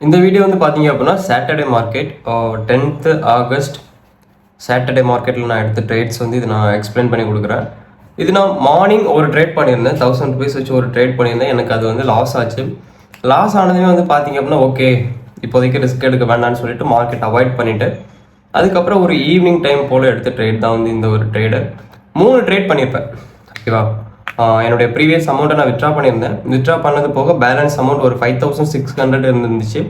இந்த வீடியோ வந்து பார்த்தீங்க அப்படின்னா Saturday market 10th August Saturday மார்க்கெட்டில் நான் எடுத்த ட்ரேட்ஸ் வந்து இது நான் எக்ஸ்பிளைன் பண்ணி கொடுக்குறேன். இது நான் மார்னிங் ஒரு ட்ரேட் பண்ணியிருந்தேன், 1000 rupees வச்சு ஒரு ட்ரேட் பண்ணியிருந்தேன். எனக்கு அது வந்து லாஸ் ஆச்சு. லாஸ் ஆனதுமே வந்து பார்த்தீங்க அப்படின்னா ஓகே இப்போதைக்கு ரிஸ்க் எடுக்க வேண்டாம்னு சொல்லிட்டு மார்க்கெட் அவாய்ட் பண்ணிவிட்டு அதுக்கப்புறம் ஒரு ஈவினிங் டைம் போல் எடுத்த ட்ரேட் தான் வந்து இந்த ஒரு ட்ரேடு. 3 ட்ரேட் பண்ணியிருப்பேன் ஓகேவா. என்னுடைய ப்ரீவியஸ் அமௌண்ட்டை நான் வித்ட்ரா பண்ணியிருந்தேன். வித்ட்ரா பண்ணது போக பேலன்ஸ் அமௌண்ட் ஒரு 5600 இருந்துச்சு.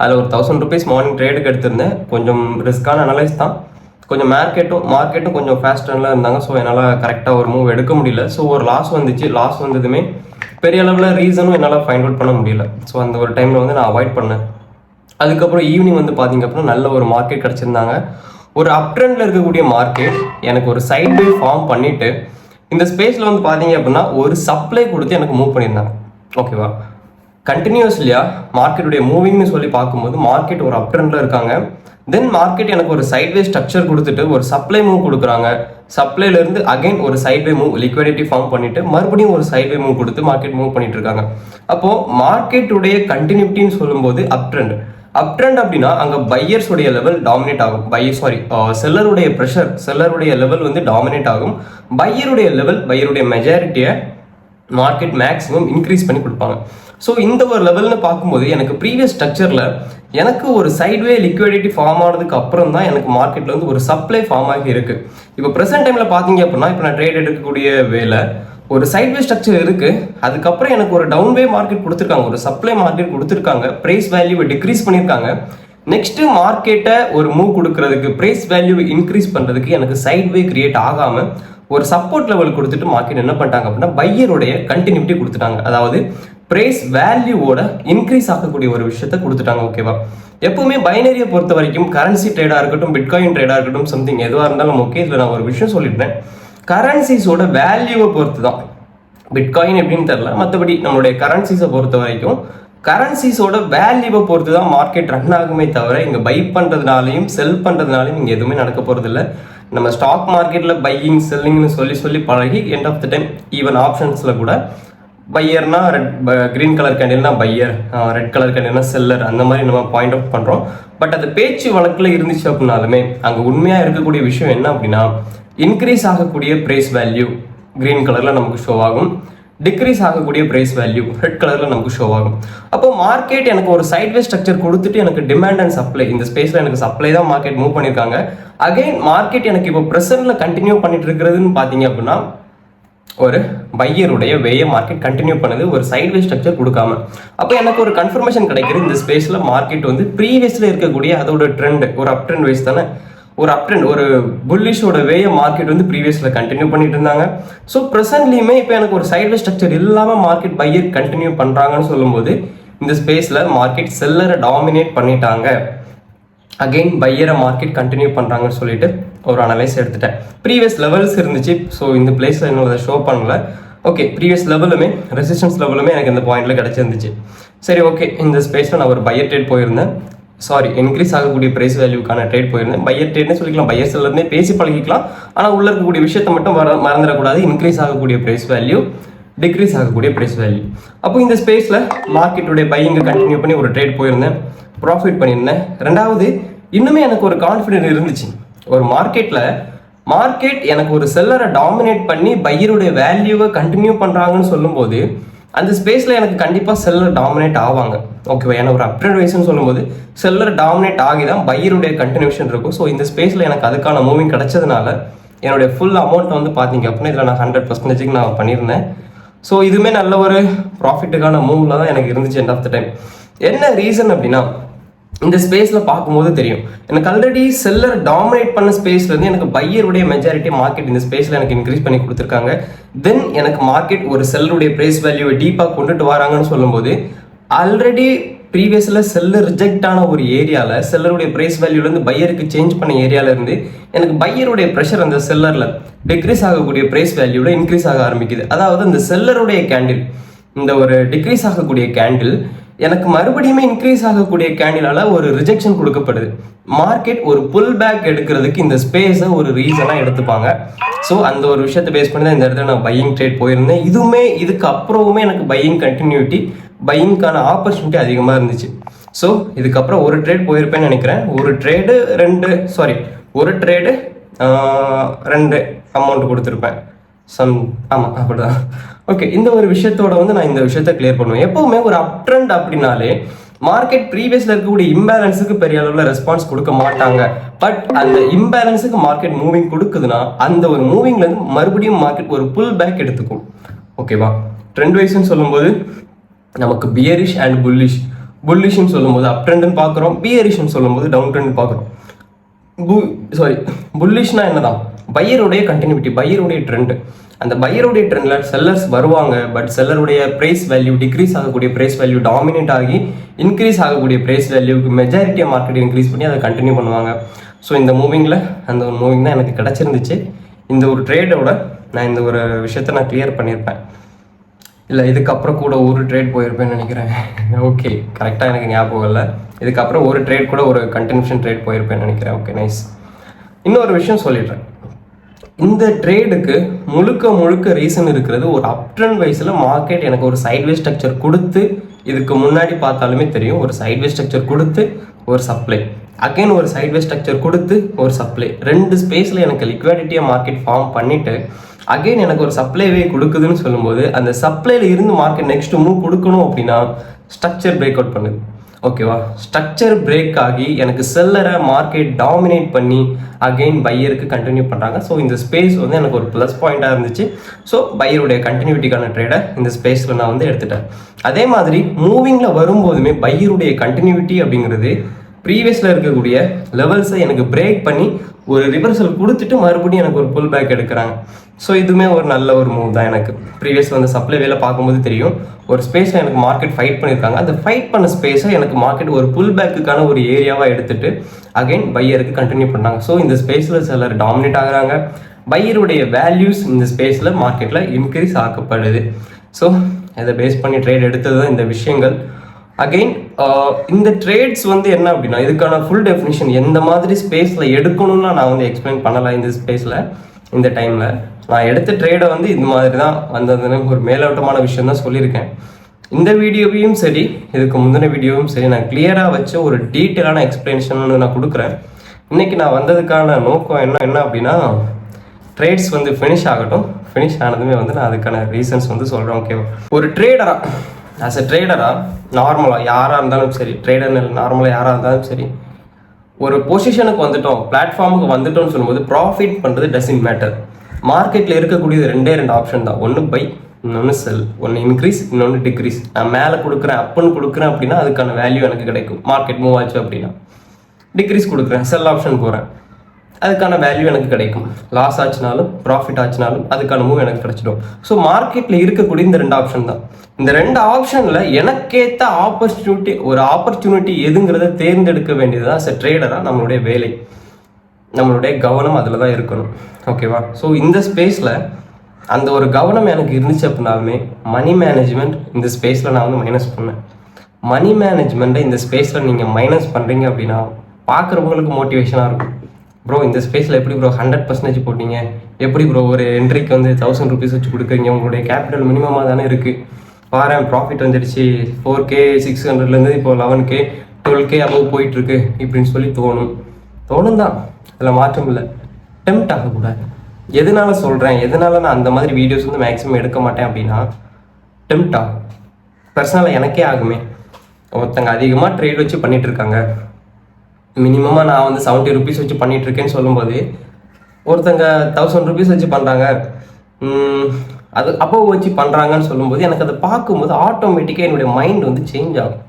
அதில் ஒரு 1000 rupees மார்னிங் ட்ரேடுக்கு எடுத்திருந்தேன். கொஞ்சம் ரிஸ்க்கான அனலைஸ் தான். கொஞ்சம் மார்க்கெட்டும் கொஞ்சம் ஃபாஸ்ட் ரன்ல இருந்தாங்க. ஸோ என்னால் கரெக்டாக ஒரு மூவ் எடுக்க முடியல. ஸோ ஒரு லாஸ் வந்துச்சு. லாஸ் வந்ததுமே பெரிய அளவில் ரீசனும் என்னால் ஃபைண்ட் அவுட் பண்ண முடியல. ஸோ அந்த ஒரு டைமில் வந்து நான் அவாய்ட் பண்ணேன். அதுக்கப்புறம் ஈவினிங் வந்து பார்த்தீங்க அப்படின்னா நல்ல ஒரு மார்க்கெட் கிடச்சிருந்தாங்க. ஒரு அப் ட்ரெண்டில் இருக்கக்கூடிய மார்க்கெட் எனக்கு ஒரு சைட் வே ஃபார்ம் பண்ணிவிட்டு இந்த ஸ்பேஸில் வந்து பார்த்தீங்க அப்படின்னா ஒரு சப்ளை கொடுத்து எனக்கு மூவ் பண்ணியிருந்தாங்க ஓகேவா. கண்டினியூஸ்லியாக மார்க்கெட்டுடைய மூவிங்னு சொல்லி பார்க்கும்போது மார்க்கெட் ஒரு அப் ட்ரெண்டில் இருக்காங்க. தென் மார்க்கெட் எனக்கு ஒரு சைட்வே ஸ்ட்ரக்சர் கொடுத்துட்டு ஒரு சப்ளை மூவ் கொடுக்குறாங்க. சப்ளைலேருந்து அகைன் ஒரு சைட்வே மூவ் லிக்விடிட்டி ஃபார்ம் பண்ணிட்டு மறுபடியும் ஒரு சைட்வே மூவ் கொடுத்து மார்க்கெட் மூவ் பண்ணிட்டு இருக்காங்க. அப்போது மார்க்கெட்டுடைய கண்டினியூட்டின்னு சொல்லும்போது அப் ட்ரெண்ட் அப்படின்னா அங்கே பையர்ஸுடைய லெவல் டாமினேட் ஆகும். செல்லருடைய ப்ரெஷர் செல்லருடைய லெவல் வந்து டாமினேட் ஆகும். பையருடைய மெஜாரிட்டியை மார்க்கெட் மேக்ஸிமம் இன்க்ரீஸ் பண்ணி கொடுப்பாங்க. ஸோ இந்த ஒரு லெவல்னு பார்க்கும்போது எனக்கு ப்ரீவியஸ் ஸ்ட்ரக்சரில் எனக்கு ஒரு சைட்வே லிக்விடிட்டி ஃபார்ம் ஆனதுக்கு அப்புறம் தான் எனக்கு மார்க்கெட்டில் வந்து ஒரு சப்ளை ஃபார்ம் ஆகி இருக்குது. இப்போ ப்ரெசென்ட் டைமில் பார்த்தீங்க அப்படின்னா இப்போ நான் ட்ரேட் எடுக்கக்கூடிய வேலை ஒரு சைட்வே ஸ்ட்ரக்சர் இருக்குது. அதுக்கப்புறம் எனக்கு ஒரு டவுன்வே மார்க்கெட் கொடுத்துருக்காங்க, ஒரு சப்ளை மார்க்கெட் கொடுத்துருக்காங்க, ப்ரைஸ் வேல்யூவை டிக்ரீஸ் பண்ணியிருக்காங்க. நெக்ஸ்ட்டு மார்க்கெட்டை ஒரு மூவ் கொடுக்கறதுக்கு ப்ரைஸ் வேல்யூவை இன்க்ரீஸ் பண்ணுறதுக்கு எனக்கு சைட்வே கிரியேட் ஆகாமல் ஒரு சப்போர்ட் லெவல் கொடுத்துட்டு மார்க்கெட் என்ன பண்ணிட்டாங்க அப்படின்னா பையருடைய கண்டினியூட்டி கொடுத்துட்டாங்க. அதாவது ப்ரைஸ் வேல்யூவோட இன்க்ரீஸ் ஆகக்கூடிய ஒரு விஷயத்த கொடுத்துட்டாங்க ஓகேவா. எப்பவுமே பைனரியை பொறுத்த வரைக்கும் கரன்சி ட்ரேடாக இருக்கட்டும், பிட்காயின் ட்ரேடாக இருக்கட்டும், சம்திங் எதுவாக இருந்தாலும் ஓகே. இதில் நான் ஒரு விஷயம் சொல்லிட்டேன், கரன்சிஸோட வேல்யூவை பொறுத்து தான். பிட்காயின் எப்படின்னு தெரியல, மற்றபடி நம்மளுடைய கரன்சிஸை பொறுத்த வரைக்கும் கரன்சிஸோட வேல்யூவை பொறுத்து தான் மார்க்கெட் ரன் ஆகுமே தவிர இங்கே பை பண்ணுறதுனாலையும் செல் பண்ணுறதுனாலையும் இங்கே எதுவுமே நடக்க போகிறதில்ல. நம்ம ஸ்டாக் மார்க்கெட்டில் பையிங் செல்லிங்னு சொல்லி பழகி end of the time even ஆப்ஷன்ஸில் கூட பையர்னா கிரீன் கலர் கேண்டில்னா பையர், ரெட் கலர் கேண்டில்னா செல்லர், அந்த மாதிரி நம்ம பாயிண்ட் அவுட் பண்ணுறோம். பட் அது பேச்சு வழக்கில் இருந்துச்சு அப்படின்னாலுமே அங்கே உண்மையாக இருக்கக்கூடிய விஷயம் என்ன அப்படின்னா இன்க்ரீஸ் ஆகக்கூடிய ப்ரைஸ் வேல்யூ கிரீன் கலரில் நமக்கு ஷோ ஆகும், டிக்ரீஸ் ஆகக்கூடிய ப்ரைஸ் வேல்யூ ரெட் கலரில் நமக்கு ஷோ ஆகும். அப்போ மார்க்கெட் எனக்கு ஒரு சைட்வே ஸ்ட்ரக்சர் கொடுத்துட்டு எனக்கு டிமாண்ட் அண்ட் சப்ளை, இந்த ஸ்பேஸில் எனக்கு சப்ளை தான் மார்க்கெட் மூவ் பண்ணியிருக்காங்க. அகைன் மார்க்கெட் எனக்கு இப்போ ப்ரெசென்ட்டில் கண்டினியூ பண்ணிட்டு இருக்கிறதுன்னு பார்த்தீங்க அப்படின்னா ஒரு பையருடைய வேயை மார்க்கெட் கண்டினியூ பண்ணுது ஒரு சைட்வே ஸ்ட்ரக்சர் கொடுக்காம. அப்போ எனக்கு ஒரு கன்ஃபர்மேஷன் கிடைக்கிது இந்த ஸ்பேஸில் மார்க்கெட் வந்து ப்ரீவியஸில் இருக்கக்கூடிய அதோட ட்ரெண்ட் ஒரு அப் ட்ரெண்ட் வைஸ் தானே, ஒரு அப் ட்ரெண்ட் ஒரு புல்லிஷோட வேயை மார்க்கெட் வந்து ப்ரீவியஸில் கண்டினியூ பண்ணிட்டு இருந்தாங்க. ஸோ ப்ரெசென்ட்லியுமே இப்போ எனக்கு ஒரு சைட்வே ஸ்ட்ரக்சர் இல்லாமல் மார்க்கெட் பையர் கண்டினியூ பண்ணுறாங்கன்னு சொல்லும்போது இந்த ஸ்பேஸில் மார்க்கெட் செல்லரை டாமினேட் பண்ணிட்டாங்க. அகெயின் பையரை மார்க்கெட் கண்டினியூ பண்ணுறாங்கன்னு சொல்லிட்டு ஒரு அனலைஸ் எடுத்துட்டேன். ப்ரீவியஸ் லெவல்ஸ் இருந்துச்சு. ஸோ இந்த பிளேஸில் இன்னும் அதை ஷோ பண்ணல. ஓகே, ப்ரீவியஸ் லெவலுமே ரெசிஸ்டன்ஸ் லெவலுமே எனக்கு இந்த பாயிண்டில் கிடச்சிருந்துச்சு. சரி ஓகே, இந்த ஸ்பேஸில் நான் ஒரு பையர் ட்ரேட் போயிருந்தேன். இன்க்ரீஸ் ஆகக்கூடிய ப்ரைஸ் வேல்யூக்கான ட்ரேட் போயிருந்தேன். பையர் ட்ரேட்னே சொல்லிக்கலாம், பையர் செல்லர்னே பேசி பழகிக்கலாம். ஆனால் உள்ள இருக்கக்கூடிய விஷயத்தை மட்டும் மறந்துடக்கூடாது. இன்க்ரீஸ் ஆகக்கூடிய ப்ரைஸ் வேல்யூ, டிக்ரீஸ் ஆகக்கூடிய ப்ரைஸ் வேல்யூ. அப்போ இந்த ஸ்பேஸில் மார்க்கெட்டுடைய பையிங்கை கண்டினியூ பண்ணி ஒரு ட்ரேட் போயிருந்தேன், ப்ராஃபிட் பண்ணியிருந்தேன். ரெண்டாவது இன்னுமே எனக்கு ஒரு கான்ஃபிடென்ட் இருந்துச்சு. ஒரு மார்க்கெட் எனக்கு ஒரு செல்லரை டாமினேட் பண்ணி பையருடைய வேல்யூவை கண்டினியூ பண்ணுறாங்கன்னு சொல்லும்போது அந்த ஸ்பேஸில் எனக்கு கண்டிப்பாக செல்லர் டாமினேட் ஆவாங்க ஓகேவா. ஏன்னா ஒரு அப்ட்ரெண்ட் வைஸ்ன்னு சொல்லும்போது செல்லர் டாமினேட் ஆகி தான் பையருடைய கண்டினியூஷன் இருக்கும். ஸோ இந்த ஸ்பேஸில் எனக்கு அதுக்கான மூவிங் கிடைச்சதுனால என்னுடைய ஃபுல் அமௌண்ட்டை வந்து பார்த்தீங்க அப்படின்னா இதில் நான் 100% நான் பண்ணியிருந்தேன். ஸோ இதுவுமே நல்ல ஒரு ப்ராஃபிட்டுக்கான மூவில் தான் எனக்கு இருந்துச்சு எண்ட் ஆஃப் த டைம். என்ன ரீசன் அப்படின்னா இந்த ஸ்பேஸில் பார்க்கும்போது தெரியும் எனக்கு ஆல்ரெடி செல்லர் டாமினேட் பண்ண ஸ்பேஸ்லேருந்து எனக்கு பையருடைய மெஜாரிட்டி மார்க்கெட் இந்த ஸ்பேஸில் எனக்கு இன்க்ரீஸ் பண்ணி கொடுத்துருக்காங்க. தென் எனக்கு மார்க்கெட் ஒரு செல்லருடைய ப்ரைஸ் வேல்யூவை டீப்பாக கொண்டுட்டு வராங்கன்னு சொல்லும்போது ஆல்ரெடி ப்ரீவியஸில் செல்லர் ரிஜெக்ட் ஆன ஒரு ஏரியாவில் செல்லருடைய ப்ரைஸ் வேல்யூலேருந்து பையருக்கு சேஞ்ச் பண்ண ஏரியாவிலேருந்து எனக்கு பையருடைய ப்ரெஷர் அந்த செல்லரில் டிக்ரீஸ் ஆகக்கூடிய ப்ரைஸ் வேல்யூவில் இன்க்ரீஸ் ஆக ஆரம்பிக்குது. அதாவது இந்த செல்லருடைய கேண்டில், இந்த ஒரு டிக்ரீஸ் ஆகக்கூடிய கேண்டில் எனக்கு மறுபடியுமே இன்க்ரீஸ் ஆகக்கூடிய கேண்டிலால ஒரு ரிஜெக்ஷன் கொடுக்கப்படுது. மார்க்கெட் ஒரு புல் பேக் எடுக்கிறதுக்கு இந்த ஸ்பேஸை ஒரு ரீசனாக எடுத்துப்பாங்க. ஸோ அந்த ஒரு விஷயத்தை பேஸ் பண்ணி தான் இந்த இடத்துல நான் பையிங் ட்ரேட் போயிருந்தேன். இதுக்கு அப்புறமுமே எனக்கு பையிங் கண்டினியூட்டி, பையிங்கான ஆப்பர்ச்சுனிட்டி அதிகமாக இருந்துச்சு. ஸோ இதுக்கப்புறம் ஒரு ட்ரேட் போயிருப்பேன்னு நினைக்கிறேன். ஒரு ட்ரேடு 2 அமௌண்ட் கொடுத்துருப்பேன். ஆமாம் அப்படிதான். ஓகே, இந்த ஒரு விஷயத்தோட வந்து நான் இந்த விஷயத்த கிளியர் பண்ணுவேன். எப்போவுமே ஒரு அப் ட்ரெண்ட் அப்படின்னாலே மார்க்கெட் ப்ரீவியஸில் இருக்கக்கூடிய இம்பேலன்ஸுக்கு பெரிய அளவில் ரெஸ்பான்ஸ் கொடுக்க மாட்டாங்க. பட் அந்த இம்பேலன்ஸுக்கு மார்க்கெட் மூவிங் கொடுக்குதுன்னா அந்த ஒரு மூவிங்லேருந்து மறுபடியும் மார்க்கெட் ஒரு புல் பேக் எடுத்துக்கும். ஓகேவா? ட்ரெண்ட் வைஸ்ன்னு சொல்லும்போது நமக்கு பியரிஷ் அண்ட் புல்லிஷ்னு சொல்லும்போது அப் ட்ரெண்ட்னு பார்க்குறோம், பியரிஷ்னு சொல்லும்போது டவுன் ட்ரெண்ட் பார்க்குறோம். புல்லிஷ்னா என்னதான்? பையருடைய கண்டினியூட்டி, பையருடைய ட்ரெண்ட். அந்த பையருடைய ட்ரெண்டில் செல்லர்ஸ் வருவாங்க, பட் செல்லருடைய ப்ரைஸ் வேல்யூ டிக்ரீஸ் ஆகக்கூடிய ப்ரைஸ் வேல்யூ டாமினேட் ஆகி இன்க்ரீஸ் ஆகக்கூடிய ப்ரைஸ் வேல்யூக்கு மெஜாரிட்டியாக மார்க்கெட் இன்க்ரீஸ் பண்ணி அதை கண்டினியூ பண்ணுவாங்க. ஸோ இந்த மூவிங்கில் அந்த ஒரு மூவிங் தான் எனக்கு கிடச்சிருந்துச்சு. இந்த ஒரு ட்ரேடோட நான் இந்த ஒரு விஷயத்த நான் கிளியர் பண்ணியிருப்பேன். இல்லை இதுக்கப்புறம் கூட ஒரு ட்ரேட் போயிருப்பேன்னு நினைக்கிறேன். ஓகே, கரெக்டாக எனக்கு ஞாபகம் இல்லை. இதுக்கப்புறம் ஒரு ட்ரேட் கூட ஒரு கண்டினியூஷன் ட்ரேட் போயிருப்பேன்னு நினைக்கிறேன். Okay, nice. இன்னொரு விஷயம் சொல்லிடுறேன். இந்த ட்ரேடுக்கு முழுக்க ரீசன் இருக்கிறது ஒரு அப் ட்ரெண்ட் வைஸில் மார்க்கெட் எனக்கு ஒரு சைட்வே ஸ்ட்ரக்சர் கொடுத்து, இதுக்கு முன்னாடி பார்த்தாலுமே தெரியும், ஒரு சைட்வே ஸ்ட்ரக்சர் கொடுத்து ஒரு சப்ளை, அகைன் ஒரு சைட்வே ஸ்ட்ரக்சர் கொடுத்து ஒரு சப்ளை, 2 ஸ்பேஸில் எனக்கு லிக்விடிட்டியாக மார்க்கெட் ஃபார்ம் பண்ணிவிட்டு அகைன் எனக்கு ஒரு சப்ளைவே கொடுக்குதுன்னு சொல்லும்போது அந்த சப்ளைல இருந்து மார்க்கெட் நெக்ஸ்ட் மூவ் கொடுக்கணும் அப்படின்னா ஸ்ட்ரக்சர் பிரேக் அவுட் பண்ணுது. ஓகேவா? ஸ்ட்ரக்சர் பிரேக் ஆகி எனக்கு செல்லரை மார்க்கெட் டாமினேட் பண்ணி அகெயின் பையருக்கு கண்டினியூ பண்ணுறாங்க. ஸோ இந்த ஸ்பேஸ் வந்து எனக்கு ஒரு ப்ளஸ் பாயிண்டாக இருந்துச்சு. ஸோ பையருடைய கண்டினியூட்டிக்கான ட்ரேடை இந்த ஸ்பேஸில் நான் வந்து எடுத்துட்டேன். அதே மாதிரி மூவிங்கில் வரும்போதுமே பையருடைய கண்டினியூட்டி அப்படிங்கிறது ப்ரீவியஸில் இருக்கக்கூடிய லெவல்ஸை எனக்கு பிரேக் பண்ணி ஒரு ரிவர்சல் கொடுத்துட்டு மறுபடியும் எனக்கு ஒரு புல் பேக் எடுக்கிறாங்க. ஸோ இதுவுமே ஒரு நல்ல ஒரு மூவ் தான். எனக்கு ப்ரீவியஸ் வந்து சப்ளை வேலை பார்க்கும்போது தெரியும், ஒரு ஸ்பேஸில் எனக்கு மார்க்கெட் ஃபைட் பண்ணியிருக்காங்க. அந்த ஃபைட் பண்ண ஸ்பேஸை எனக்கு மார்க்கெட் ஒரு புல் பேக்குக்கான ஒரு ஏரியாவாக எடுத்துட்டு அகைன் பையருக்கு கண்டினியூ பண்ணாங்க. ஸோ இந்த ஸ்பேஸில் சிலர் டாமினேட் ஆகுறாங்க, பையருடைய வேல்யூஸ் இந்த ஸ்பேஸில் மார்க்கெட்டில் இன்க்ரீஸ் ஆக்கப்படுது. ஸோ இதை பேஸ் பண்ணி ட்ரேட் எடுத்தது தான் இந்த விஷயங்கள். அகெயின் இந்த ட்ரேட்ஸ் வந்து என்ன அப்படின்னா இதுக்கான ஃபுல் டெஃபினிஷன் எந்த மாதிரி ஸ்பேஸில் எடுக்கணும்னா நான் வந்து எக்ஸ்பிளைன் பண்ணலாம். இந்த ஸ்பேஸில் இந்த டைமில் நான் எடுத்த ட்ரேடை வந்து இந்த மாதிரி தான் வந்ததுன்னு ஒரு மேலோட்டமான விஷயம் தான் சொல்லியிருக்கேன். இந்த வீடியோவையும் சரி இதுக்கு முந்தின வீடியோவும் சரி நான் கிளியராக வச்சு ஒரு டீட்டெயிலான எக்ஸ்பிளனேஷன் நான் கொடுக்குறேன். இன்றைக்கி நான் வந்ததுக்கான நோக்கம் என்ன அப்படின்னா ட்ரேட்ஸ் வந்து ஃபினிஷ் ஆகட்டும். ஃபினிஷ் ஆனதுமே வந்து நான் அதுக்கான ரீசன்ஸ் வந்து சொல்கிறேன். ஓகேவா? ஒரு ட்ரேடராக ஆஸ் எ ட்ரேடராக நார்மலாக யாராக இருந்தாலும் சரி, ட்ரேடர்னு நார்மலாக யாராக இருந்தாலும் சரி, ஒரு பொசிஷனுக்கு வந்துட்டோம், பிளாட்ஃபார்முக்கு வந்துட்டோம்னு சொல்லும்போது ப்ராஃபிட் பண்ணுறது டசன்ட் மேட்டர். மார்க்கெட்டில் இருக்கக்கூடியது 2 ஆப்ஷன் தான். ஒன்று பை, இன்னொன்று செல். ஒன்று இன்க்ரீஸ், இன்னொன்று டிக்ரீஸ். நான் மேலே கொடுக்குறேன், அப்புன்னு கொடுக்குறேன் அப்படின்னா அதுக்கான வேல்யூ எனக்கு கிடைக்கும். மார்க்கெட் மூவ் ஆச்சு அப்படின்னா டிக்ரீஸ் கொடுக்குறேன், செல் ஆப்ஷன் போகிறேன், அதுக்கான வேல்யூ எனக்கு கிடைக்கும். லாஸ் ஆச்சுனாலும் ப்ராஃபிட் ஆச்சுனாலும் அதுக்கான மூவ் எனக்கு கிடைச்சிடும். ஸோ மார்க்கெட்டில் இருக்கக்கூடிய இந்த 2 ஆப்ஷன் தான். இந்த 2 ஆப்ஷனில் எனக்கேற்ற ஆப்பர்ச்சுனிட்டி எதுங்கிறத தேர்ந்தெடுக்க வேண்டியது தான் சார் ட்ரேடராக நம்மளுடைய வேலை. நம்மளுடைய கவனம் அதில் தான் இருக்கணும். ஓகேவா? ஸோ இந்த ஸ்பேஸில் அந்த ஒரு கவனம் எனக்கு இருந்துச்சு அப்படின்னாலுமே மணி மேனேஜ்மெண்ட் இந்த ஸ்பேஸில் நான் வந்து மைனஸ் பண்ணேன். மணி மேனேஜ்மெண்ட்டை இந்த ஸ்பேஸில் நீங்கள் மைனஸ் பண்ணுறீங்க அப்படின்னா பார்க்குறவங்களுக்கு மோட்டிவேஷனாக இருக்கும். ப்ரோ இந்த ஸ்பேஸில் எப்படி ப்ரோ 100% போட்டிங்க, எப்படி ப்ரோ ஒரு என்ட்ரிக்கு வந்து 1000 rupees வச்சு கொடுக்குறீங்க, உங்களுடைய கேபிட்டல் மினிமமாக தானே இருக்குது, பாரு ப்ராஃபிட் வந்துடுச்சு 4K 600லேருந்து இப்போ 11K 12K அபவ் போயிட்டுருக்கு இப்படின்னு சொல்லி தோணும் தான், அதில் மாற்றம் இல்லை. டெம்ப்ட் ஆகக்கூடாது. எதனால சொல்கிறேன், எதனால நான் அந்த மாதிரி வீடியோஸ் வந்து மேக்ஸிமம் எடுக்க மாட்டேன் அப்படின்னா டெம்ப்ட் ஆகும். பர்சனலாக எனக்கே ஆகுமே. ஒருத்தங்க அதிகமாக ட்ரேட் வச்சு பண்ணிகிட்டு இருக்காங்க, மினிமமாக நான் வந்து 70 rupees வச்சு பண்ணிகிட்ருக்கேன்னு சொல்லும்போது ஒருத்தங்க 1000 rupees வச்சு பண்ணுறாங்க, அது அப்போ வச்சு பண்ணுறாங்கன்னு சொல்லும்போது எனக்கு அதை பார்க்கும்போது ஆட்டோமேட்டிக்காக என்னுடைய மைண்ட் வந்து சேஞ்ச் ஆகும்.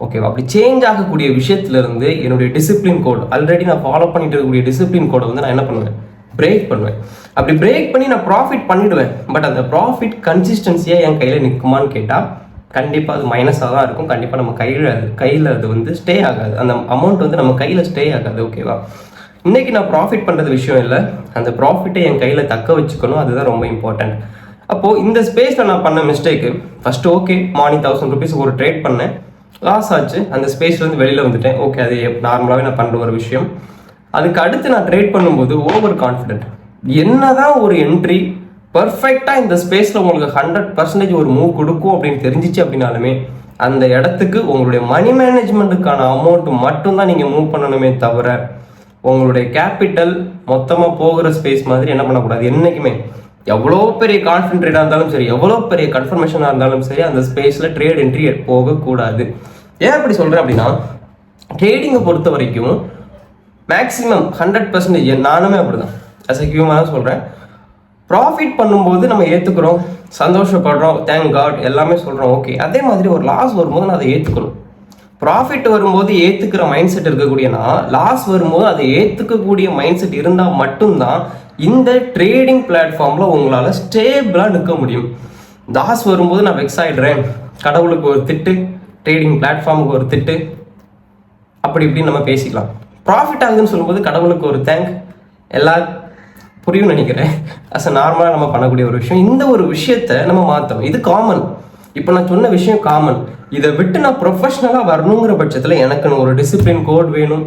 ஓகேவா? அப்படி சேஞ்ச் ஆகக்கூடிய விஷயத்துலேருந்து என்னுடைய டிசிப்ளின் கோட், ஆல்ரெடி நான் ஃபாலோ பண்ணிட்டு இருக்கக்கூடிய டிசிப்ளின் கோடை வந்து நான் என்ன பண்ணுவேன், பிரேக் பண்ணுவேன். அப்படி பிரேக் பண்ணி நான் ப்ராஃபிட் பண்ணிவிடுவேன். பட் அந்த ப்ராஃபிட் கன்சிஸ்டன்சியாக என் கையில் நிற்குமான்னு கேட்டால் கண்டிப்பாக அது மைனஸாக தான் இருக்கும். கண்டிப்பாக நம்ம கையில் அது வந்து ஸ்டே ஆகாது, அந்த அமௌண்ட் வந்து நம்ம கையில் ஸ்டே ஆகாது. ஓகேவா? இன்றைக்கி நான் ப்ராஃபிட் பண்ணுறது விஷயம் இல்லை, அந்த ப்ராஃபிட்டை என் கையில் தக்க வச்சுக்கணும், அதுதான் ரொம்ப இம்பார்ட்டன்ட். அப்போது இந்த ஸ்பேஸில் நான் பண்ண mistake first okay, morning 1000 rupees ஒரு ட்ரேட் பண்ணேன், லாஸ் ஆச்சு, அந்த ஸ்பேஸ்லேருந்து வெளியில் வந்துட்டேன். ஓகே, அது நார்மலாகவே நான் பண்ணுற ஒரு விஷயம். அதுக்கு அடுத்து நான் ட்ரேட் பண்ணும்போது ஓவர் கான்ஃபிடென்ட். என்னதான் ஒரு என்ட்ரி பர்ஃபெக்டாக இந்த ஸ்பேஸில் உங்களுக்கு 100% ஒரு மூவ் கொடுக்கும் அப்படின்னு தெரிஞ்சிச்சு அப்படின்னாலுமே அந்த இடத்துக்கு உங்களுடைய மணி மேனேஜ்மெண்ட்டுக்கான அமௌண்ட் மட்டும்தான் நீங்கள் மூவ் பண்ணணுமே தவிர உங்களுடைய கேபிட்டல் மொத்தமாக போகிற ஸ்பேஸ் மாதிரி என்ன பண்ணக்கூடாது. என்றைக்குமே எவ்வளோ பெரிய கான்ஃபிடென்ட்ரேட்டாக இருந்தாலும் சரி, எவ்வளோ பெரிய கன்ஃபர்மேஷனாக இருந்தாலும் சரி, அந்த ஸ்பேஸில் ட்ரேட் என்ட்ரி போகக்கூடாது. ஏன் அப்படி சொல்கிறேன் அப்படின்னா, ட்ரேடிங்கை பொறுத்த வரைக்கும் மேக்ஸிமம் 100% நானுமே அப்படி தான் அஸ் எ ஹியூமனாக சொல்கிறேன். ப்ராஃபிட் பண்ணும்போது நம்ம ஏற்றுக்கிறோம், சந்தோஷப்படுறோம், தேங்க் காட் எல்லாமே சொல்கிறோம், ஓகே. அதே மாதிரி ஒரு லாஸ் வரும்போது நான் அதை ஏற்றுக்கணும். ப்ராஃபிட் வரும்போது ஏற்றுக்கிற மைண்ட் செட் இருக்கக்கூடியனா, லாஸ் வரும்போது அதை ஏற்றுக்கக்கூடிய மைண்ட் செட் இருந்தால் மட்டும்தான் இந்த ட்ரேடிங் பிளாட்ஃபார்மில் உங்களால் ஸ்டேபிளாக நிற்க முடியும். லாஸ் வரும்போது நான் வெக்ஸ் ஆகிடுறேன், கடவுளுக்கு ஒரு திட்டு, ட்ரேடிங் பிளாட்ஃபார்முக்கு ஒரு திட்டு, அப்படி இப்படின்னு நம்ம பேசிக்கலாம். ப்ராஃபிட் ஆகுதுன்னு சொல்லும்போது கடவுளுக்கு ஒரு தேங்க், எல்லா புரியும் நினைக்கிறேன். அஸ் அ நார்மலாக நம்ம பண்ணக்கூடிய ஒரு விஷயம். இந்த ஒரு விஷயத்தை நம்ம மாற்றணும். இது காமன். இப்போ நான் சொன்ன விஷயம் காமன். இதை விட்டு நான் ப்ரொஃபஷ்னலாக வரணுங்கிற பட்சத்தில் எனக்குன்னு ஒரு டிசிப்ளின் கோட் வேணும்,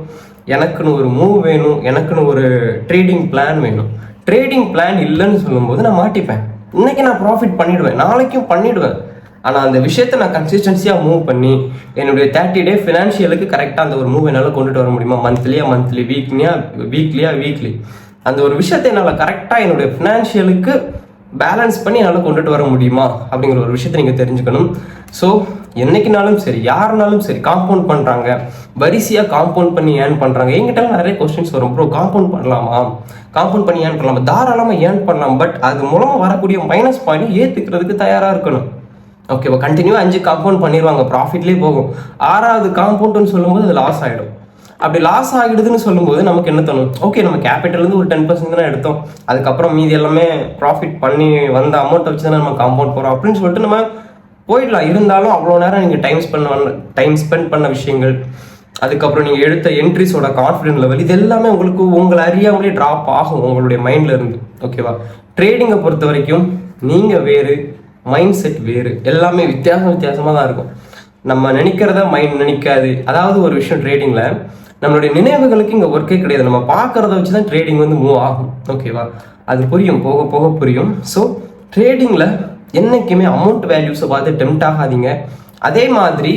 எனக்குன்னு ஒரு மூவ் வேணும், எனக்குன்னு ஒரு ட்ரேடிங் பிளான் வேணும். ட்ரேடிங் பிளான் இல்லைன்னு சொல்லும்போது நான் மாட்டிப்பேன். இன்னைக்கு நான் ப்ராஃபிட் பண்ணிவிடுவேன், நாளைக்கும் பண்ணிவிடுவேன். ஆனால் அந்த விஷயத்தை நான் கன்சிஸ்டன்சியாக மூவ் பண்ணி என்னுடைய 30 டே ஃபினான்ஷியலுக்கு கரெக்டாக அந்த ஒரு மூவ் என்னால் கொண்டுட்டு வர முடியுமா? மந்த்லி, வீக்லி அந்த ஒரு விஷயத்தை என்னால் கரெக்டாக என்னுடைய ஃபினான்ஷியலுக்கு பேலன்ஸ் பண்ணி என்னால் கொண்டுட்டு வர முடியுமா அப்படிங்கிற ஒரு விஷயத்தை நீங்கள் தெரிஞ்சுக்கணும். ஸோ என்னைக்குனாலும் சரி, யாருனாலும் சரி, காம்பவுண்ட் பண்ணுறாங்க, வரிசையாக காம்பவுண்ட் பண்ணி ஏர்ன் பண்ணுறாங்க. என்கிட்ட நிறைய கொஸ்டின்ஸ் வரும், ப்ரோ காம்பவுண்ட் பண்ணலாமா, காம்பவுண்ட் பண்ணி ஏர்ன் பண்ணலாமா? தாராளமாக ஏர்ன் பண்ணலாம். பட் அது மூலமாக வரக்கூடிய மைனஸ் பாயிண்ட் ஏற்றுக்கிறதுக்கு தயாராக இருக்கணும். ஓகேவா? கண்டினியூவாக 5 காம்பவுண்ட் பண்ணிடுவாங்க, ப்ராஃபிட்லேயே போகும். 6வது காம்பவுண்ட்னு சொல்லும்போது அது லாஸ் ஆகிடும். அப்படி லாஸ் ஆகிடுதுன்னு சொல்லும்போது நமக்கு என்ன தோணும்? ஓகே, நம்ம கேபிட்டல்லேருந்து ஒரு 10% தான் எடுத்தோம், அதுக்கப்புறம் மீதி எல்லாமே ப்ராஃபிட் பண்ணி வந்த அமௌண்ட்டை வச்சு தானே நம்ம காம்பவுண்ட் போகிறோம் அப்படின்னு சொல்லிட்டு நம்ம போயிடலாம். இருந்தாலும் அவ்வளோ நேரம் நீங்கள் டைம் ஸ்பெண்ட் பண்ண விஷயங்கள், அதுக்கப்புறம் நீங்கள் எடுத்த என்ட்ரிஸோட கான்ஃபிடன்ஸ் லெவல், இது எல்லாமே உங்களை அறியாமலே ட்ராப் ஆகும் உங்களுடைய மைண்டில் இருந்து. ஓகேவா? ட்ரேடிங்கை பொறுத்த வரைக்கும் நீங்கள் வேறு, மைண்ட் செட் வேறு, எல்லாமே வித்தியாசமாக தான் இருக்கும். நம்ம நினைக்கிறத மைண்ட் நினைக்காது. அதாவது ஒரு விஷயம் ட்ரேடிங்கில் நம்மளுடைய நினைவுகளுக்கு இங்கே ஒர்க்கே கிடையாது. நம்ம பார்க்குறத வச்சு தான் ட்ரேடிங் வந்து மூவ் ஆகும். ஓகேவா? அது புரியும், போக போக புரியும். ஸோ ட்ரேடிங்கில் என்றைக்குமே அமௌண்ட் வேல்யூஸை பார்த்து டெம்ட் ஆகாதீங்க. அதே மாதிரி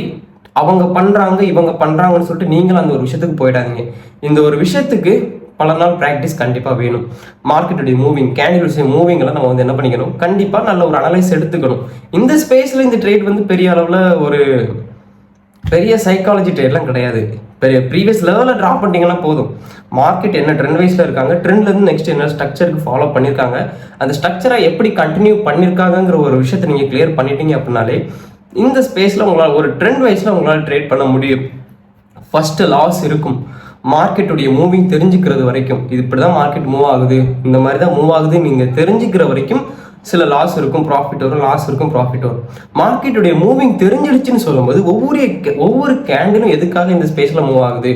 அவங்க பண்ணுறாங்க இவங்க பண்ணுறாங்கன்னு சொல்லிட்டு நீங்களும் அந்த ஒரு விஷயத்துக்கு போயிடாதீங்க. இந்த ஒரு விஷயத்துக்கு பல நாள் ப்ராக்டிஸ் கண்டிப்பாக வேணும். மார்க்கெட்டுடைய மூவிங், கேண்டில்ஸுடைய மூவிங்கெல்லாம் நம்ம வந்து என்ன பண்ணிக்கணும், கண்டிப்பாக நல்ல ஒரு அனலைஸ் எடுத்துக்கணும். இந்த ஸ்பேஸில் இந்த ட்ரேட் வந்து பெரிய அளவில் ஒரு பெரிய சைக்காலஜி ட்ரேட்லாம் கிடையாது. பெரிய ப்ரீவியஸ் லெவலில் ட்ராப் பண்ணிட்டீங்கன்னா போதும். மார்க்கெட் என்ன ட்ரெண்ட் வைஸில் இருக்காங்க, ட்ரெண்ட்லேருந்து நெக்ஸ்ட் என்ன ஸ்ட்ரக்சருக்கு ஃபாலோ பண்ணியிருக்காங்க, அந்த ஸ்ட்ரக்சரை எப்படி கண்டினியூ பண்ணியிருக்காங்கிற ஒரு விஷயத்தை நீங்கள் கிளியர் பண்ணிட்டீங்க அப்படின்னாலே இந்த ஸ்பேஸில் உங்களால் ஒரு ட்ரெண்ட் வைஸில் உங்களால் ட்ரேட் பண்ண முடியும். ஃபஸ்ட்டு லாஸ் இருக்கும். மார்க்கெட்டுடைய மூவிங் தெரிஞ்சுக்கிறது வரைக்கும், இது இப்படி தான் மார்க்கெட் மூவ் ஆகுது, இந்த மாதிரி தான் மூவ் ஆகுது நீங்கள் தெரிஞ்சுக்கிற வரைக்கும் சில லாஸ் இருக்கும், ப்ராஃபிட் வரும், லாஸ் இருக்கும், ப்ராஃபிட் வரும். மார்க்கெட்டுடைய மூவிங் தெரிஞ்சிடுச்சுன்னு சொல்லும்போது ஒவ்வொரு கேண்டிலும் எதுக்காக இந்த ஸ்பேஸில் மூவ் ஆகுது,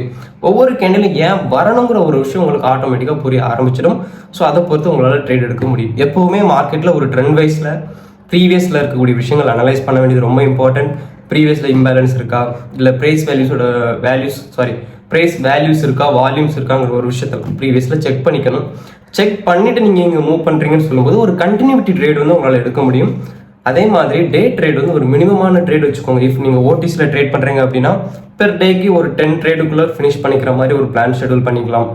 ஒவ்வொரு கேண்டிலும் ஏன் வரணுங்கிற ஒரு விஷயம் உங்களுக்கு ஆட்டோமேட்டிக்காக புரிய ஆரம்பிச்சிடும். ஸோ அதை பொறுத்து உங்களால் ட்ரேட் எடுக்க முடியும். எப்போவுமே மார்க்கெட்டில் ஒரு ட்ரெண்ட் வைஸில் ப்ரீவியஸில் இருக்கக்கூடிய விஷயங்கள் அனலைஸ் பண்ண வேண்டியது ரொம்ப இம்பார்ட்டன்ட். ப்ரீவியஸில் இம்பேலன்ஸ் இருக்கா, இல்லை ப்ரைஸ் வேல்யூஸ் இருக்கா, வால்யூம்ஸ் இருக்காங்கிற ஒரு விஷயத்தை ப்ரீவியஸில் செக் பண்ணிக்கணும். செக் பண்ணிவிட்டு நீங்கள் இங்கே மூவ் பண்ணுறீங்கன்னு சொல்லும்போது ஒரு கண்டினியூட்டி ட்ரேட் வந்து உங்களால் எடுக்க முடியும். அதே மாதிரி டே ட்ரேட் வந்து ஒரு மினிமமான ட்ரேட் வச்சுக்கோங்க. இஃப் நீங்கள் ஓடிஸில் ட்ரேட் பண்ணுறீங்க அப்படின்னா பெர் டேக்கு ஒரு 10 ட்ரேடுக்குள்ளே ஃபினிஷ் பண்ணிக்கிற மாதிரி ஒரு பிளான் ஷெடியூல் பண்ணிக்கலாம்.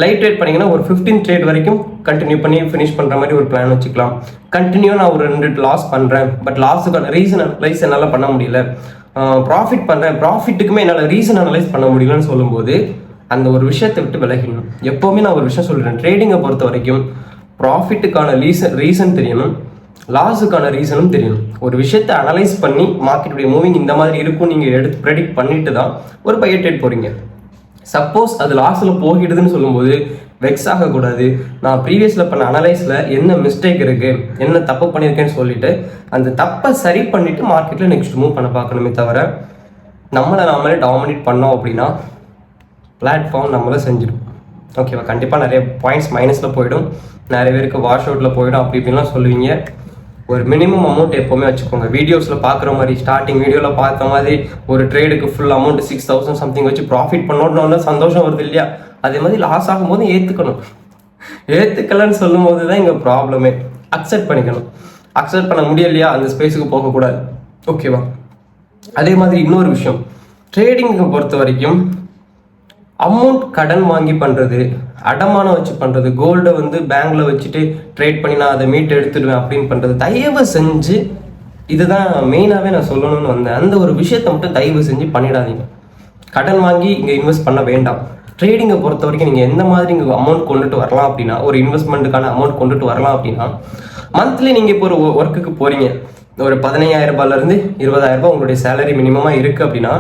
லைட் ட்ரேட் பண்ணிங்கன்னா ஒரு 15 ட்ரேட் வரைக்கும் கண்டினியூ பண்ணி ஃபினிஷ் பண்ணுற மாதிரி ஒரு பிளான் வச்சுக்கலாம். கண்டினியூ நான் ஒரு 2 லாஸ் பண்ணுறேன், பட் லாஸுக்கான ரீசன் அனலைஸ் என்னால் பண்ண முடியல, ப்ராஃபிட் பண்ணுறேன், ப்ராஃபிட்டுக்குமே என்னால் ரீசன் அனலைஸ் பண்ண முடியலன்னு சொல்லும்போது அந்த ஒரு விஷயத்தை விட்டு விலகிடணும். எப்போவுமே நான் ஒரு விஷயம் சொல்கிறேன், ட்ரேடிங்கை பொறுத்த வரைக்கும் ப்ராஃபிட்டுக்கான ரீசன் தெரியணும், லாஸுக்கான ரீசனும் தெரியணும். ஒரு விஷயத்தை அனலைஸ் பண்ணி மார்க்கெட்டுடைய மூவிங் இந்த மாதிரி இருக்கும் நீங்கள் எடுத்து ப்ரெடிக்ட் பண்ணிட்டு தான் ஒரு பை ட்ரேட் போகிறீங்க. சப்போஸ் அது லாஸில் போகிடுதுன்னு சொல்லும்போது வெக்ஸ் ஆகக்கூடாது. நான் ப்ரீவியஸில் பண்ண அனலைஸில் என்ன மிஸ்டேக் இருக்குது, என்ன தப்பு பண்ணியிருக்கேன்னு சொல்லிட்டு அந்த தப்பை சரி பண்ணிவிட்டு மார்க்கெட்டில் நெக்ஸ்ட் மூவ் பண்ண பார்க்கணுமே தவிர நாமளே டாமினேட் பண்ணோம் அப்படின்னா பிளாட்ஃபார்ம் நம்மளை செஞ்சிடும். ஓகேவா? கண்டிப்பாக நிறைய பாயிண்ட்ஸ் மைனஸில் போயிடும், நிறைய பேருக்கு வாஷ் அவுட்டில் போயிடும், அப்படி இப்படின்லாம் சொல்லுவீங்க. ஒரு மினிமம் அமௌண்ட் எப்போவுமே வச்சுக்கோங்க. வீடியோஸில் பார்க்குற மாதிரி, ஸ்டார்டிங் வீடியோவில் பார்த்த மாதிரி ஒரு ட்ரேடுக்கு ஃபுல் அமௌண்ட் 6000 சம்திங் வச்சு ப்ராஃபிட் பண்ணோன்னு சந்தோஷம் வருது இல்லையா? அதே மாதிரி லாஸ் ஆகும்போது ஏற்றுக்கலன்னு சொல்லும் போது தான் இங்கே ப்ராப்ளமே. அக்செப்ட் பண்ணிக்கணும். அக்செப்ட் பண்ண முடியலையா, அந்த ஸ்பேஸுக்கு போகக்கூடாது. ஓகேவா? அதே மாதிரி இன்னொரு விஷயம், ட்ரேடிங்கை பொறுத்த வரைக்கும் அமௌண்ட் கடன் வாங்கி பண்ணுறது, அடமானம் வச்சு பண்ணுறது, கோல்டை வந்து பேங்க்ல வச்சுட்டு ட்ரேட் பண்ணி நான் அதை மீட் எடுத்துடுவேன் அப்படின்னு பண்ணுறது, தயவு செஞ்சு இதுதான் மெயினாகவே நான் சொல்லணும்னு வந்தேன். அந்த ஒரு விஷயத்தை மட்டும் தயவு செஞ்சு பண்ணிடாதீங்க. கடன் வாங்கி இங்கே இன்வெஸ்ட் பண்ண வேண்டாம். ட்ரேடிங்கை பொறுத்த வரைக்கும் நீங்கள் எந்த மாதிரி இங்கே அமௌண்ட் கொண்டுட்டு வரலாம் அப்படின்னா, ஒரு இன்வெஸ்ட்மெண்ட்டுக்கான அமௌண்ட் கொண்டுட்டு வரலாம் அப்படின்னா, மந்த்லி நீங்கள் இப்போ ஒரு ஒர்க்குக்கு போகிறீங்க, ஒரு 15,000 ரூபாயிலேருந்து 20,000 ரூபாய் உங்களுடைய சேலரி மினிமமாக இருக்குது அப்படின்னா,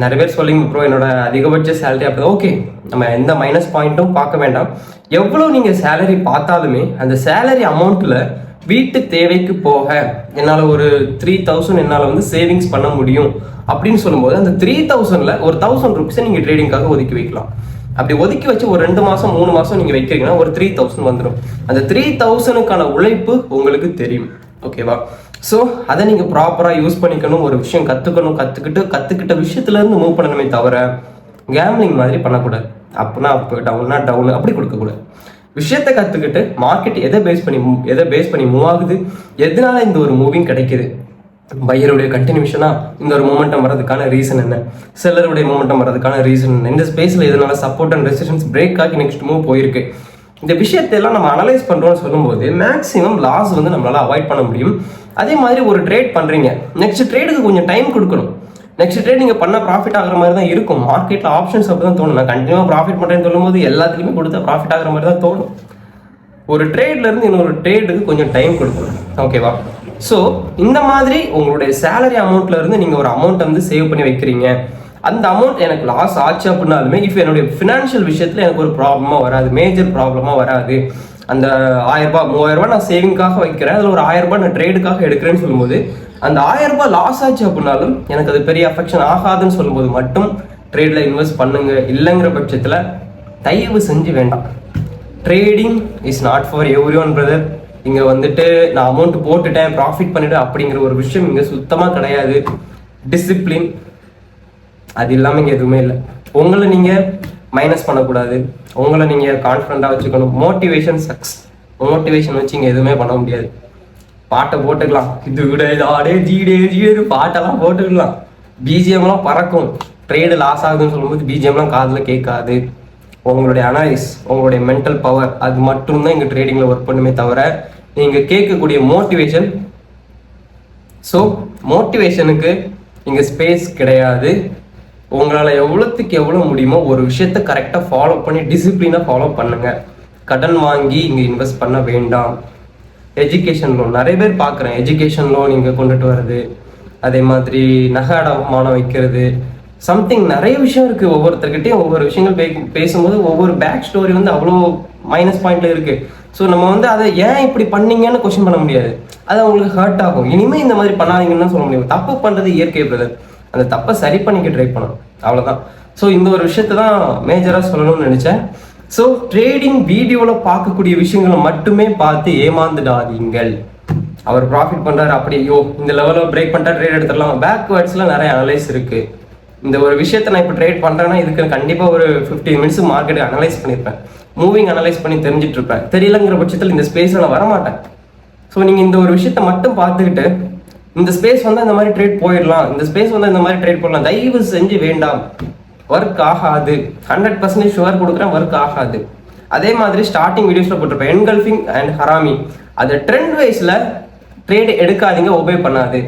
நிறைய பேர் சொல்லிங்க ப்ரோ என்னோட அதிகபட்ச சேலரி அப்படி. ஓகே, நம்ம எந்த மைனஸ் பாயிண்ட்டும் பார்க்க வேண்டாம். எவ்வளோ நீங்கள் சேலரி பார்த்தாலுமே அந்த சேலரி அமௌண்ட்டில் வீட்டு தேவைக்கு போக என்னால் ஒரு 3,000 என்னால் வந்து சேவிங்ஸ் பண்ண முடியும் அப்படின்னு சொல்லும்போது, அந்த 3,000ல் ஒரு 1,000 ருபீஸை நீங்கள் ட்ரேடிங்காக ஒதுக்கி வைக்கலாம். அப்படி ஒதுக்கி வச்சு ஒரு 2 மாதம் 3 மாதம் நீங்கள் வைக்கிறீங்கன்னா ஒரு 3,000 வந்துடும். அந்த 3,000க்கான உழைப்பு உங்களுக்கு தெரியும். ஓகேவா? ஸோ அதை நீங்கள் ப்ராப்பராக யூஸ் பண்ணிக்கணும். ஒரு விஷயம் கற்றுக்கிட்ட விஷயத்துலேருந்து மூவ் பண்ணணுமே தவிர கேம்லிங் மாதிரி பண்ணக்கூடாது. அப்போனா அப்போ டவுன்னா டவுன் அப்படி கொடுக்கக்கூடாது. விஷயத்தை கற்றுக்கிட்டு மார்க்கெட் எதை பேஸ் பண்ணி மூவ் ஆகுது, எதனால இந்த ஒரு மூவிங் கிடைக்குது, பையருடைய கண்டினியூஷனா இந்த ஒரு மூமெண்டம் வரதுக்கான ரீசன் என்ன, செல்லருடைய மூமெண்டம் வரதுக்கான ரீசன் என்ன, இந்த ஸ்பேஸில் எதனால சப்போர்ட் அண்ட் ரெசிஸ்டன்ஸ் பிரேக் ஆகி நெக்ஸ்ட் மூவ் போயிருக்கு, இந்த விஷயத்தையெல்லாம் நம்ம அனலைஸ் பண்ணுறோம்னு சொல்லும்போது மேக்ஸிமம் லாஸ் வந்து நம்மளால் அவாய்ட் பண்ண முடியும். அதே மாதிரி ஒரு ட்ரேட் பண்ணுறீங்க, நெக்ஸ்ட் ட்ரேடுக்கு கொஞ்சம் டைம் கொடுக்கணும். நெக்ஸ்ட் ட்ரேட் நீங்கள் பண்ண ப்ராஃபிட் ஆகிற மாதிரி தான் இருக்கும். மார்க்கெட்டில் ஆப்ஷன்ஸ் அப்படி தான் தோணும். நான் கண்டினியூவாக ப்ராஃபிட் பண்ணுறேன்னு சொல்லும்போது எல்லாத்துலேயுமே கொடுத்தா ப்ராஃபிட் ஆகிற மாதிரி தான் தோணும். ஒரு ட்ரேட்லேருந்து இன்னொரு ட்ரேடுக்கு கொஞ்சம் டைம் கொடுக்கணும். ஓகேவா? ஸோ இந்த மாதிரி உங்களுடைய சேலரி அமௌண்ட்லேருந்து நீங்கள் ஒரு அமௌண்ட்டை வந்து சேவ் பண்ணி வைக்கிறீங்க. அந்த அமௌண்ட் எனக்கு லாஸ் ஆச்சு அப்படின்னாலுமே இப்போ என்னுடைய ஃபினான்ஷியல் விஷயத்தில் எனக்கு ஒரு ப்ராப்ளமாக வராது, மேஜர் ப்ராப்ளமாக வராது. அந்த 1,000 ரூபாய் 3,000 ரூபாய் நான் சேவிங்காக வைக்கிறேன், அதில் ஒரு 1,000 ரூபாய் நான் ட்ரேடுக்காக எடுக்கிறேன்னு சொல்லும்போது அந்த 1,000 ரூபாய் லாஸ் ஆச்சு அப்படின்னாலும் எனக்கு அது பெரிய அஃபெக்ஷன் ஆகாதுன்னு சொல்லும்போது மட்டும் ட்ரேடில் இன்வெஸ்ட் பண்ணுங்க. இல்லைங்கிற பட்சத்தில் தயவு செஞ்சு வேண்டாம். Trading is not for every one brother. இங்கே வந்துட்டு நான் அமௌண்ட் போட்டுட்டேன் ப்ராஃபிட் பண்ணிட்டேன் அப்படிங்கிற ஒரு விஷயம் இங்கே சுத்தமாக கிடையாது. டிசிப்ளின் அது இல்லாமல் இங்கே எதுவுமே இல்லை. உங்களை நீங்கள் மைனஸ் பண்ணக்கூடாது, உங்களை நீங்கள் கான்ஃபிடண்ட்டாக வச்சுக்கணும். மோட்டிவேஷன் வச்சு இங்கே எதுவுமே பண்ண முடியாது. பாட்டை போட்டுக்கலாம், இது விட ஆடே ஜீடே ஜீடு பாட்டெல்லாம் போட்டுக்கலாம், பிஜிஎம்லாம் பறக்கும். ட்ரேடு லாஸ் ஆகுதுன்னு சொல்லும்போது பிஜிஎம்லாம் காதில் கேட்காது. உங்களுடைய அனலைஸ், உங்களுடைய மென்டல் பவர் அது மட்டும்தான் இங்கே ட்ரேடிங்கில் ஒர்க் பண்ணுமே தவிர நீங்கள் கேட்கக்கூடிய மோட்டிவேஷன். ஸோ மோட்டிவேஷனுக்கு இங்கே ஸ்பேஸ் கிடையாது. உங்களால் எவ்வளோத்துக்கு எவ்வளோ முடியுமோ ஒரு விஷயத்த கரெக்டாக ஃபாலோ பண்ணி டிசிப்ளினாக ஃபாலோ பண்ணுங்கள். கடன் வாங்கி இங்கே இன்வெஸ்ட் பண்ண வேண்டாம். எஜுகேஷன் லோன் நிறைய பேர் பார்க்குறேன், எஜுகேஷன் லோன் இங்கே கொண்டுட்டு வருது. அதே மாதிரி நகை அடமானம் வைக்கிறது, சம்திங் நிறைய விஷயம் இருக்குது. ஒவ்வொருத்தர்கிட்டையும் ஒவ்வொரு விஷயங்கள் பேசும்போது ஒவ்வொரு பேக் ஸ்டோரி வந்து அவ்வளோ மைனஸ் பாயிண்ட்ல இருக்குது. ஸோ நம்ம வந்து அதை ஏன் இப்படி பண்ணீங்கன்னு கொஸ்டின் பண்ண முடியாது, அது அவங்களுக்கு ஹர்ட் ஆகும். இனிமேல் இந்த மாதிரி பண்ணாதீங்கன்னு சொல்ல முடியும். தப்பு பண்ணுறது இயற்கை பிரதர், அந்த தப்பை சரி பண்ணிக்க ட்ரை பண்ணணும், அவ்வளோதான். ஸோ இந்த ஒரு விஷயத்தை தான் மேஜராக சொல்லணும்னு நினச்சேன். ஸோ ட்ரேடிங் வீடியோவில் பார்க்கக்கூடிய விஷயங்களை மட்டுமே பார்த்து ஏமாந்துடாதீங்கள். அவர் ப்ராஃபிட் பண்ணுறாரு அப்படி, ஐயோ இந்த லெவலில் பிரேக் பண்ணிட்டா ட்ரேட் எடுத்துடலாம். பேக்வேர்ட்ஸில் நிறைய அனலைஸ் இருக்குது. இந்த ஒரு விஷயத்தை நான் இப்போ ட்ரேட் பண்ணுறேன்னா இதுக்கு கண்டிப்பாக ஒரு 15 மினிட்ஸ் மார்க்கெட்டை அனலைஸ் பண்ணியிருப்பேன், மூவிங் அனலைஸ் பண்ணி தெரிஞ்சிட்டு இருப்பேன். தெரியலங்கிற பட்சத்தில் இந்த ஸ்பேஸில் நான் வரமாட்டேன். ஸோ நீங்கள் இந்த ஒரு விஷயத்தை மட்டும் பார்த்துக்கிட்டு இந்த ஸ்பேஸ் வந்து இந்த மாதிரி ட்ரேட் போயிடலாம், இந்த ஸ்பேஸ் வந்து இந்த மாதிரி ட்ரேட் போடலாம், தயவு செஞ்சு வேண்டாம். ஒர்க் ஆகாது. 100% ஷுவர் கொடுக்குறேன், ஒர்க் ஆகாது. அதே மாதிரி ஸ்டார்டிங் வீடியோஸில் போட்டிருப்பேன் என்கல்ஃபிங் அண்ட் ஹராமி. அது ட்ரெண்ட் வைஸில் ட்ரேட் எடுக்காதீங்க, ஒபே பண்ணாது.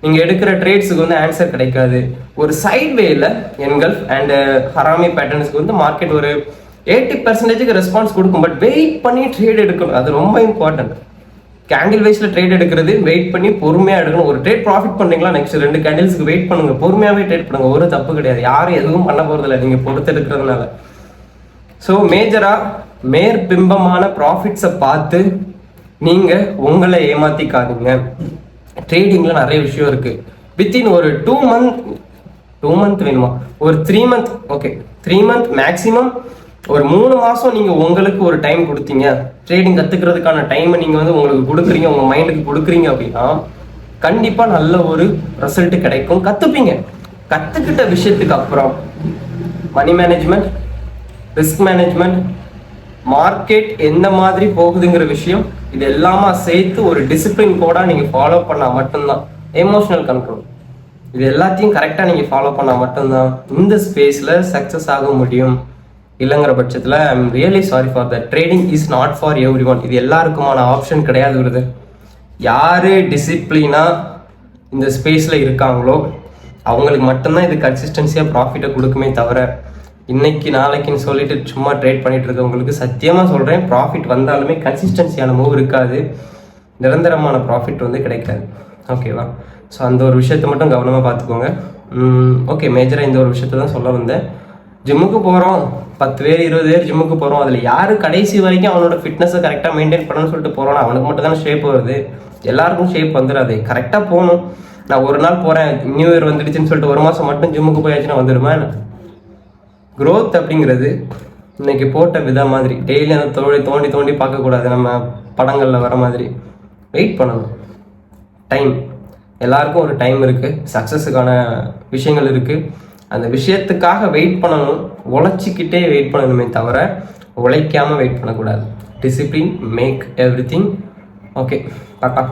நீங்கள் எடுக்கிற ட்ரேட்ஸுக்கு வந்து ஆன்சர் கிடைக்காது. ஒரு சைட் வேல என்கல்ஃப் அண்ட் ஹராமி பேட்டர்ன்ஸ்க்கு வந்து மார்க்கெட் ஒரு 80% ரெஸ்பான்ஸ் கொடுக்கும். பட் வெயிட் பண்ணி ட்ரேட் எடுக்கணும், அது ரொம்ப இம்பார்ட்டன்ட். கேண்டில் வைஸ்ல ட்ரேட் எடுக்கிறது வெயிட் பண்ணி பொறுமையாக எடுக்கணும். ஒரு ட்ரேட் ப்ராஃபிட் பண்ணீங்களா, நெக்ஸ்ட் 2 கேண்டில்ஸ்க்கு வெயிட் பண்ணுங்க, பொறுமையாகவே ட்ரேட் பண்ணுங்க, ஒரு தப்பு கிடையாது. யாரும் எதுவும் பண்ண போகிறதில்ல நீங்கள் பொறுத்து எடுக்கிறதுனால. ஸோ மேஜராக மேற்பிம்பமான ப்ராஃபிட்ஸை பார்த்து நீங்கள் உங்களை ஏமாற்றிக்காதீங்க. ட்ரேடிங்கில் நிறைய விஷயம் இருக்குது. வித்தின் ஒரு 2 மந்த் வேணுமா, ஒரு 3 மந்த், ஓகே 3 மந்த் மேக்ஸிமம் ஒரு 3 மாதம் நீங்கள் உங்களுக்கு ஒரு டைம் கொடுத்தீங்க, ட்ரேடிங் கற்றுக்கிறதுக்கான டைமை நீங்கள் வந்து உங்களுக்கு கொடுக்குறீங்க, உங்கள் மைண்டுக்கு கொடுக்குறீங்க அப்படின்னா கண்டிப்பாக நல்ல ஒரு ரிசல்ட் கிடைக்கும். கற்றுப்பீங்க. கற்றுக்கிட்ட விஷயத்துக்கு அப்புறம் money management, risk management, market எந்த மாதிரி போகுதுங்கிற விஷயம், இது எல்லாமே சேர்த்து ஒரு டிசிப்ளின் கோடாக நீங்கள் ஃபாலோ பண்ணால் மட்டும்தான். எமோஷனல் கண்ட்ரோல் இது எல்லாத்தையும் கரெக்டாக நீங்கள் ஃபாலோ பண்ணால் மட்டும்தான் இந்த ஸ்பேஸில் சக்ஸஸ் ஆக முடியும். இல்லைங்கிற பட்சத்தில் I am really sorry for that. Trading is not for every one. இது எல்லாருக்குமான ஆப்ஷன் கிடையாது. வருது யார் டிசிப்ளினாக இந்த ஸ்பேஸில் இருக்காங்களோ அவங்களுக்கு மட்டும்தான் இது கன்சிஸ்டன்சியாக ப்ராஃபிட்டை கொடுக்குமே தவிர, இன்னைக்கு நாளைக்குன்னு சொல்லிட்டு சும்மா ட்ரேட் பண்ணிட்டு இருக்கவங்களுக்கு சத்தியமாக சொல்கிறேன், ப்ராஃபிட் வந்தாலுமே கன்சிஸ்டன்சியான மூவ் இருக்காது, நிரந்தரமான ப்ராஃபிட் வந்து கிடைக்காது. ஓகேவா? ஸோ அந்த ஒரு விஷயத்தை மட்டும் கவனமாக பார்த்துக்கோங்க. ஓகே, மேஜராக இந்த ஒரு விஷயத்தை தான் சொல்ல வந்தேன். ஜிம்முக்கு போகிறோம், 10 பேர் 20 பேர் ஜிம்முக்கு போகிறோம். அதில் யார் கடைசி வரைக்கும் அவனோட ஃபிட்னஸை கரெக்டாக மெயின்டைன் பண்ணணும்னு சொல்லிட்டு போகிறோன்னா அவனுக்கு மட்டும் தானே ஷேப் வருது. எல்லாருக்கும் ஷேப் வந்துடாது. கரெக்டாக போகணும். நான் ஒரு நாள் போகிறேன், நியூ இயர் வந்துடுச்சுன்னு சொல்லிட்டு ஒரு மாதம் மட்டும் ஜிம்முக்கு போயாச்சுன்னா வந்துடுமா? க்ரோத் அப்படிங்கிறது இன்னைக்கு போட்ட விதம் மாதிரி டெய்லி அந்த தோண்டி தோண்டி பார்க்கக்கூடாது. நம்ம படங்களில் வர மாதிரி வெயிட் பண்ணணும். டைம், எல்லாருக்கும் ஒரு டைம் இருக்குது, சக்ஸஸுக்கான விஷயங்கள் இருக்குது. அந்த விஷயத்துக்காக வெயிட் பண்ணணும், உழைச்சிக்கிட்டே வெயிட் பண்ணணுமே தவிர உழைக்காமல் வெயிட் பண்ணக்கூடாது. Discipline make everything. Okay, Tata.